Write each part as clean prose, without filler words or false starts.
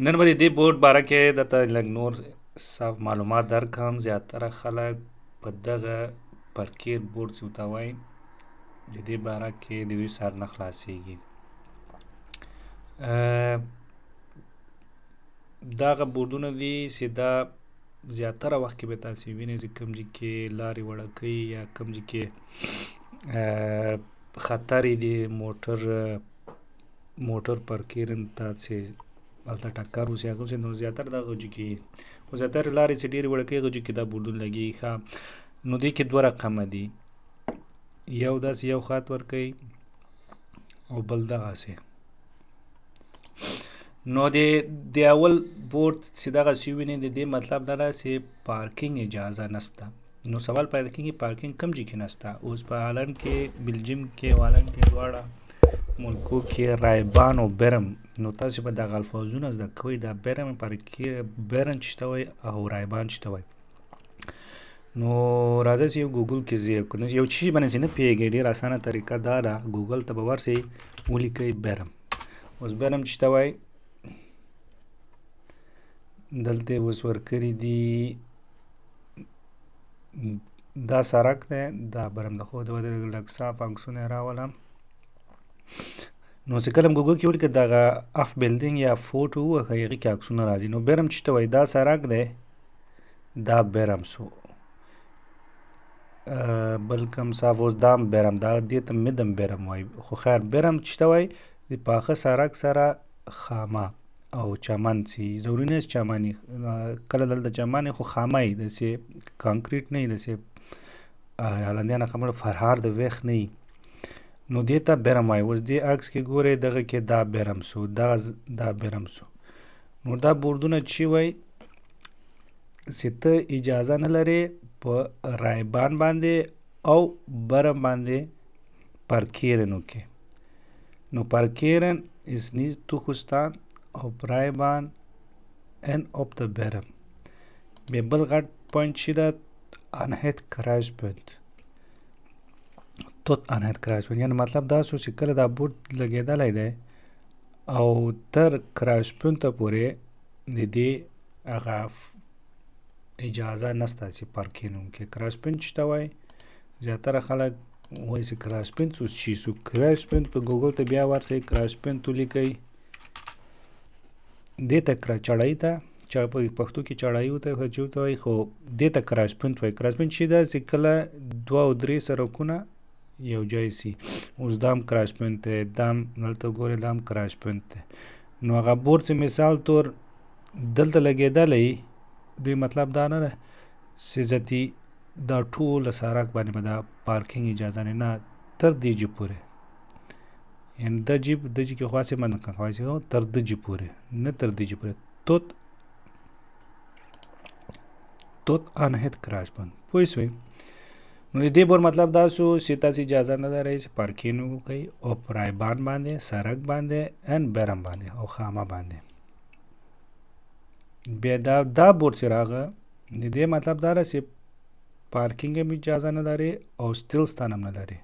نن به د دې بورډ باره کې درته لږ نور صاف معلومات درکړم. زیاتره خلک په دغه پرکیر بورډ چې ورته وایي د دې باره کې د دوی سر نه خلاصېږي. دغه بورډونه دي چې دا زیاتره وخت کې به تاسې وینئ چې کوم ځای کې لارې وړوکۍ یا کوم ځای کې خطر دی موټر پارکینګ ته چې هلته ټکر وشي هغه وشي، نو زیاتره دغه ځای کې خو زیاتره لارې چې ډېرې وړوکۍ هغه ځای کې دا بورډونه لګېږي. ښه، نو دې کې دوه رقمه دي، یو داسې یو خط ورکوي او بل دغسې. نو د اول بورډ چې دغسې ووینئ د دې مطلب دا ده چې پارکینګ اجازه نشته. نو سوال پیدا کېږي پارکینګ کوم ځای کې نشته؟ اوس په هالند کې، بلجیم کې او هالند کې دواړه ملکو کې رایبان او برم، نو تاسې به دغه الفاظونه زده کوئ، دا برم برن چې ته وایي او رایبان چې ته وایي. نو راځئ چې یو ګوګل کې یو شي باندې چې نه پوهېږئ ډېر اسانه طریقه دا ده، ګوګل ته به ورسئ ولیکئ برم. اوس برم چې ته وایي دلته یې اوس ورکړي دي دا سړک دی، دا برم ده، خو لږ صاف عکسونه یې راولم. نو چې کله ګوګل کې ولیکئ دغه اف بلډینګ یا فوټو ووهئ هغې کې عکسونه راځي. نو برم چې ته وایي دا سړک دی، دا برم شو. بل کوم صاف اوس دا هم برم، دا دې ته مدم برم وایي، خو خیر برم چې ته وایي د پاخه سړک سره خامه او چمن چې ضروري نه چې چمن وي، کله دلته چمن وي خو خامه وي، داسې کانکریټ نه وي، داسې هالندیان خبره فرهار د ویښ نه وي، نو دې ته برم وایي. اوس دې عکس کې ګورئ دغه کې دا برم شو، دا برم شو. نو دا بورډونه چې وایي چې ته اجازه نه لرې په رایبان باندې او برم باندې پارکیرن وکړې. نو پارکیرن is nicht zugestanden auf Reitbahn and auf der Berm. بیا بل غټ پوینټ چې ده انهیت کرایشپوینټ، توت انهیت کرایشپوینټ، یعنې مطلب دا شو چې کله دا بورډ لګېدلی دی او تر کرایشپوینټ ته پورې د دې هغه اجازه نشته چې پارکینګ وکړي. کرایشپوینټ چې ته وایي زیاتره خلک وایي چې کرایشپوینټ اوس چی شو. کرایشپوینټ په ګوګل ته بیا ورسئ، کرایشپوینټ ولیکئ، دې ته چړۍ ته په پښتو کې چړۍ ورته وایي، خو دې ته کرایشپوینټ وایي. کرایشپوینټ چې ده چې کله دوه او درې سړکونه یو ځای سي. اوس دا هم کرایشپوینټ دی، دا هم دلته ګورئ دا هم کرایشپوینټ دی. نو هغه بورډ چې مثال طور دلته لګېدلی دوی مطلب دا نه ده چې ذاتي دا ټوله سړک باندې به دا پارکینګ اجازه نه تر دې جې پورې، یعنې د جې کې خواصې من خواصې تر د جې پورې، نه تر دې جې پورې. توت انهیت کرایشپوینټ پوه شوئ. نو د دې بورډ مطلب دا شو چې تاسې اجازه نه لرئ چې پارکینګ وکړئ او په رایبان باندې، سړک باندې ان برم باندې او خامه باندې. بیا دا بورډ چې راغه د دې مطلب دا ده چې پارکینګ هم اجازه نه لري او سټیلستان هم نه لري.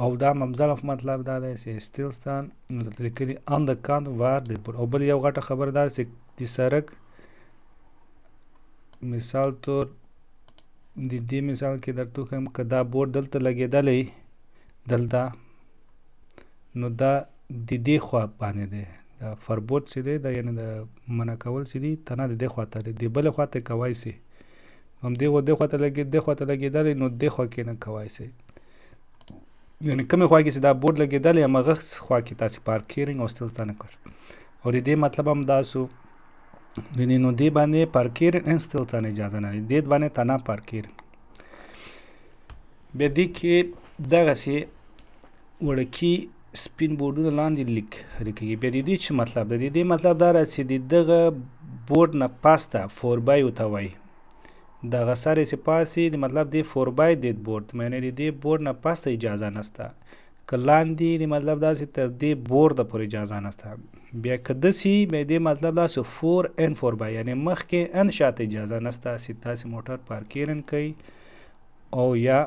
او دا ممزلف مطلب دا دی چې سټیلستان نو دلته لیکلي آن د کانت وار د بورډ. او بل یو غټه خبره دا چې د سړک مثال طور د دې مثال کې درته وښیم که دا بورډ دلته لګېدلی دلته، نو دا د دې خوا باندې دی، دا فربوټ چې دی دا یعنې د منع کول چې دي ته نه د دې خوا ته دی، د بلې خوا ته یې کوی سي، هم دې خوا ته لګېدلی نو دې خوا کې نه کوی سي، یعنې کومې خوا کې چې دا بورډ لګېدلی همغه خوا کې تاسې پارکینګ او سټیلستان نه کړ. او د دې مطلب هم دا شو نو دې باندې پارکینګ ان سټیلستان اجازه نه لري، دې باندې تنها پارکینګ. بیا دې کې دغسې وړکي سپین بورډونه لاندې لیکېږي. بیا د دې څه مطلب ده؟ د دې مطلب دا ده چې د دغه بورډ نه پاسته فوربای ورته وایي، دغه سر یې چې پاسې د مطلب د فوربای د بورډ، معنی د دې بورډ نه پاسته اجازه نشته، که لاندې د مطلب دا چې تر دې بورډه پورې اجازه نشته. بیا که داسې بیا دې مطلب دا چې فور ان فوربای، یعنې مخکې ان شاته اجازه نشته چې تاسې موټر پارکینګ کوئ او یا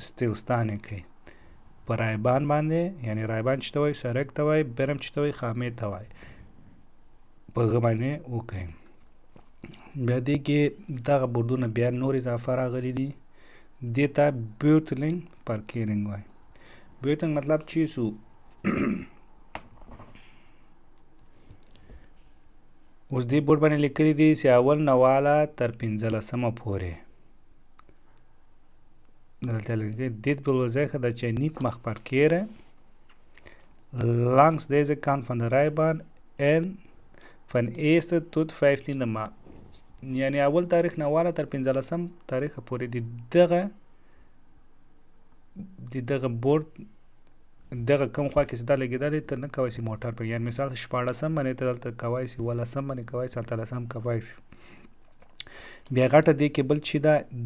سټیلستان یې کوئ په رایبان باندې، یعنې رایبان چې ته وایي سړک ته وایي، برم چې ته وایي خامې ته وایي. په هغه باندې وکړئ. بیا دې کې دغه بورډونه بیا نور اضافه راغلي دي، دې ته بیوتلینګ پارکیرینګ وایي. بیوتلینګ مطلب چې سو اوس دې بورډ باندې لیکلي دي چې اول نه واله تر 15مه پورې. دلته لیکلي dit wil zeggen dat je niet mag parkeren langs deze kant van de rijbaan en van 1 tot 15 maart. یعنی اول تاریخ نه واله تر 15 تاریخ پورې دغه بورډ دغه کوم خوا کې چې دا لګېدلی ته نه کوای شي موټر په، یعنې مثال 14 باندې ته دلته کوای شي، 18 باندې کوای شي، 17 کوای شي. بیا غټه دې کې بل چې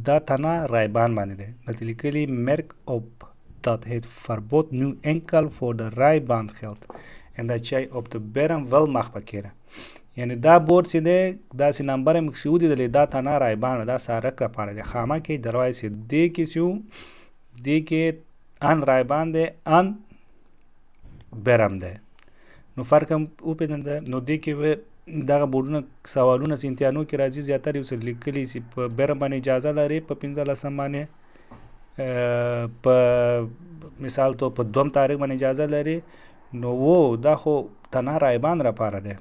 دا تنه رایبان باندې دی، دلته لیکلي merk op dat het verbod nu enkel voor de rijbaan geldt en dat jij op de berm wel mag parkeren. یعنی دا بورډ چې دی داسې نمبر یې مکسي ولیدلی دا تنه رایبان دا سړک لپاره دی. خامه کې دروای سي دې کې چې دې کې ان رایبان دی ان برم دی. نو فرق هم وپېژنده. نو دې کې دغه بورډونه سوالونه چې امتحانو کې راځي زیاتره یو څه لیکلي چې په برم باندې اجازه لري، په 15 باندې په مثال تو په 2 تاریخ باندې اجازه لري. نو دا خو تنه رایبان لپاره دی.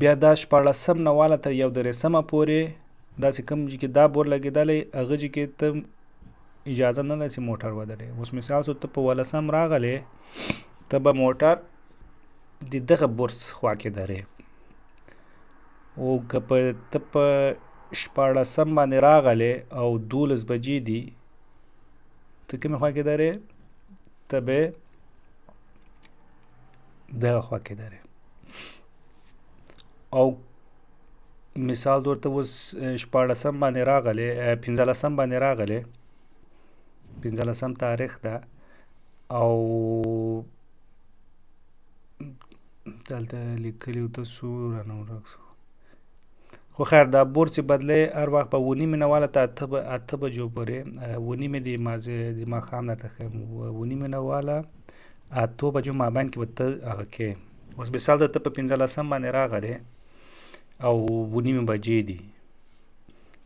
بیا دا 14 نه واله تر 13 پورې داسې کوم چې دا بورډ لګېدلی هغه چې کې ته اجازه نه لري چې موټر ودرې. اوس مثال ته په 18 راغلی ته به موټر د دغه بورډ خوا کې درې، او که ته په 14 باندې راغلی او 12 بجې دي ته کومې خوا کې درې؟ ته به دغه خوا کې درې. او مثال طور ته اوس 14 باندې راغلی 15 باندې راغلی 15 تاریخ ده او دلته لیکلي و تاسو رانه ورک شو. خو خیر دا بورډ چې بدلی هر وخت په 9 نه واله ته 8 بجو پورې 9 د ماښام نه ته ښیم 9 نه واله 8 بجو مابین کې به ته هغه کې. اوس مثال ته په 15 باندې راغلی او 9 بجې دي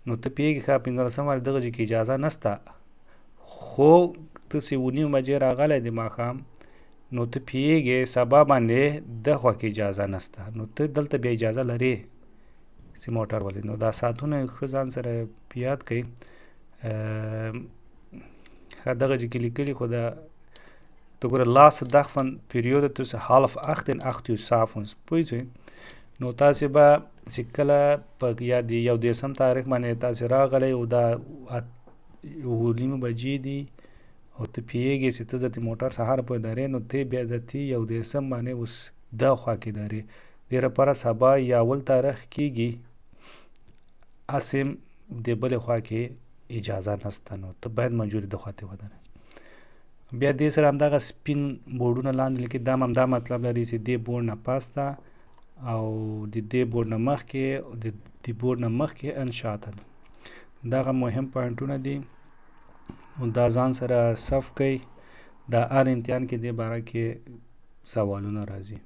نو ته پوهېږي ښه 15 باندې دغه کې اجازه نشته، خو ته چې 9 بجې راغلی د ماښام نو ته پوهېږې سبا باندې د خوا کې اجازه نشته، نو ته دلته بیا اجازه لرې چې موټر ولې. نو دا ساعتونه ښه ځان سره یاد کړئ. دغه چې کې لیکلي خو دا ته ګوره laatste dag van periode tussen 7:30 en 8 uur 's avonds پوه شوې. نو تاسې به چې کله په یا د 11 تاریخ باندې تاسې راغلی او دا 9 بجې دي او ته پوهېږې چې ته د موټر سهار پورې درې، نو ته بیا د 11 باندې اوس دا خوا کې درې دې لپاره سبا یا اول تاریخ کېږي هسې د بلې خوا کې اجازه نشته، نو ته باید منجوري د خوا ته ودرې. بیا دې سره همدغه سپین بورډونه لاندې لیکي دا هم دا مطلب لري چې دې بورډ نه پاسته او د دې بورډ نه مخکې د دې بورډ نه مخکې انشاته دي. دغه مهم پوینټونه دي نو دا ځان سره صف کوئ. دا هر امتحان کې دې باره کې سوالونه راځي.